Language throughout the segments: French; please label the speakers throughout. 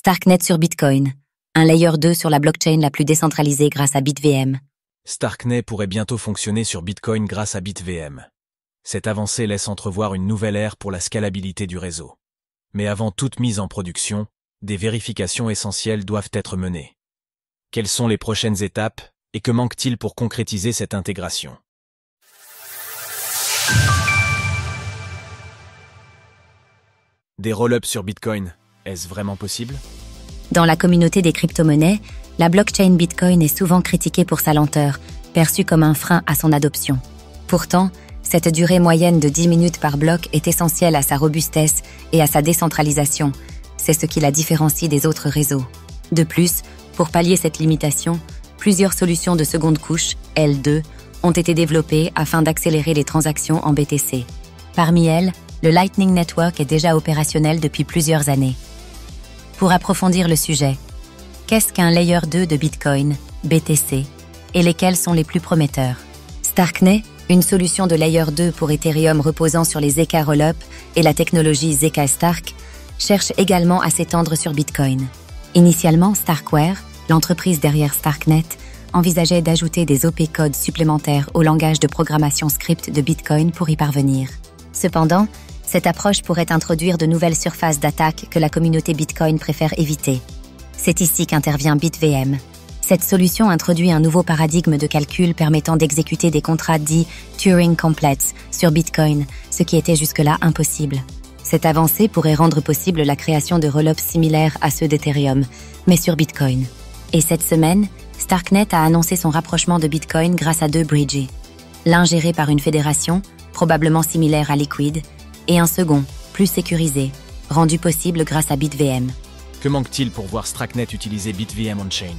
Speaker 1: Starknet sur Bitcoin, un layer 2 sur la blockchain la plus décentralisée grâce à BitVM.
Speaker 2: Starknet pourrait bientôt fonctionner sur Bitcoin grâce à BitVM. Cette avancée laisse entrevoir une nouvelle ère pour la scalabilité du réseau. Mais avant toute mise en production, des vérifications essentielles doivent être menées. Quelles sont les prochaines étapes et que manque-t-il pour concrétiser cette intégration? Des roll-ups sur Bitcoin, est-ce vraiment possible?
Speaker 1: Dans la communauté des crypto-monnaies, la blockchain Bitcoin est souvent critiquée pour sa lenteur, perçue comme un frein à son adoption. Pourtant, cette durée moyenne de 10 minutes par bloc est essentielle à sa robustesse et à sa décentralisation. C'est ce qui la différencie des autres réseaux. De plus, pour pallier cette limitation, plusieurs solutions de seconde couche, L2, ont été développées afin d'accélérer les transactions en BTC. Parmi elles, le Lightning Network est déjà opérationnel depuis plusieurs années. Pour approfondir le sujet, qu'est-ce qu'un Layer 2 de Bitcoin, BTC, et lesquels sont les plus prometteurs? Starknet, une solution de Layer 2 pour Ethereum reposant sur les ZK Rollup et la technologie ZK Stark, cherche également à s'étendre sur Bitcoin. Initialement, Starkware, l'entreprise derrière Starknet, envisageait d'ajouter des OP codes supplémentaires au langage de programmation script de Bitcoin pour y parvenir. Cependant, cette approche pourrait introduire de nouvelles surfaces d'attaque que la communauté Bitcoin préfère éviter. C'est ici qu'intervient BitVM. Cette solution introduit un nouveau paradigme de calcul permettant d'exécuter des contrats dits Turing Complete sur Bitcoin, ce qui était jusque-là impossible. Cette avancée pourrait rendre possible la création de rollups similaires à ceux d'Ethereum, mais sur Bitcoin. Et cette semaine, Starknet a annoncé son rapprochement de Bitcoin grâce à 2 bridges. L'un géré par une fédération, probablement similaire à Liquid, et un second, plus sécurisé, rendu possible grâce à BitVM.
Speaker 2: Que manque-t-il pour voir Starknet utiliser BitVM on-chain?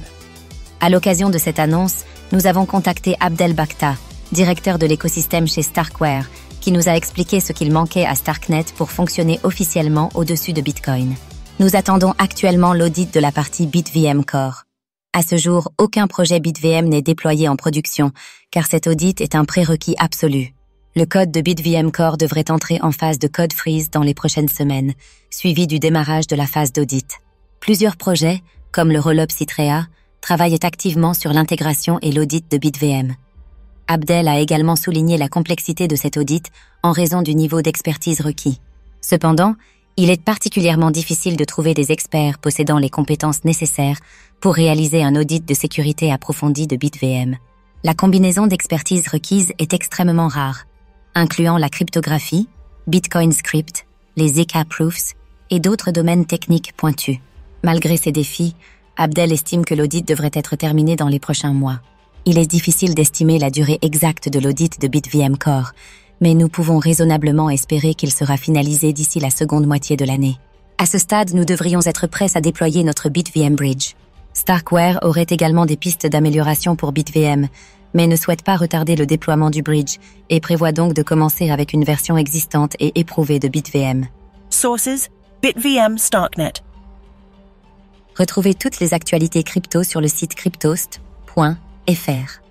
Speaker 1: À l'occasion de cette annonce, nous avons contacté Abdel Bakhta, directeur de l'écosystème chez Starkware, qui nous a expliqué ce qu'il manquait à Starknet pour fonctionner officiellement au-dessus de Bitcoin. Nous attendons actuellement l'audit de la partie BitVM Core. À ce jour, aucun projet BitVM n'est déployé en production, car cet audit est un prérequis absolu. Le code de BitVM Core devrait entrer en phase de code freeze dans les prochaines semaines, suivi du démarrage de la phase d'audit. Plusieurs projets, comme le Rollup Citrea, travaillent activement sur l'intégration et l'audit de BitVM. Abdel a également souligné la complexité de cet audit en raison du niveau d'expertise requis. Cependant, il est particulièrement difficile de trouver des experts possédant les compétences nécessaires pour réaliser un audit de sécurité approfondi de BitVM. La combinaison d'expertise requise est extrêmement rare, incluant la cryptographie, Bitcoin Script, les ZK Proofs et d'autres domaines techniques pointus. Malgré ces défis, Abdel estime que l'audit devrait être terminé dans les prochains mois. Il est difficile d'estimer la durée exacte de l'audit de BitVM Core, mais nous pouvons raisonnablement espérer qu'il sera finalisé d'ici la seconde moitié de l'année. À ce stade, nous devrions être prêts à déployer notre BitVM Bridge. Starkware aurait également des pistes d'amélioration pour BitVM, mais ne souhaite pas retarder le déploiement du bridge et prévoit donc de commencer avec une version existante et éprouvée de BitVM.
Speaker 3: Sources: BitVM Starknet.
Speaker 1: Retrouvez toutes les actualités crypto sur le site cryptost.fr.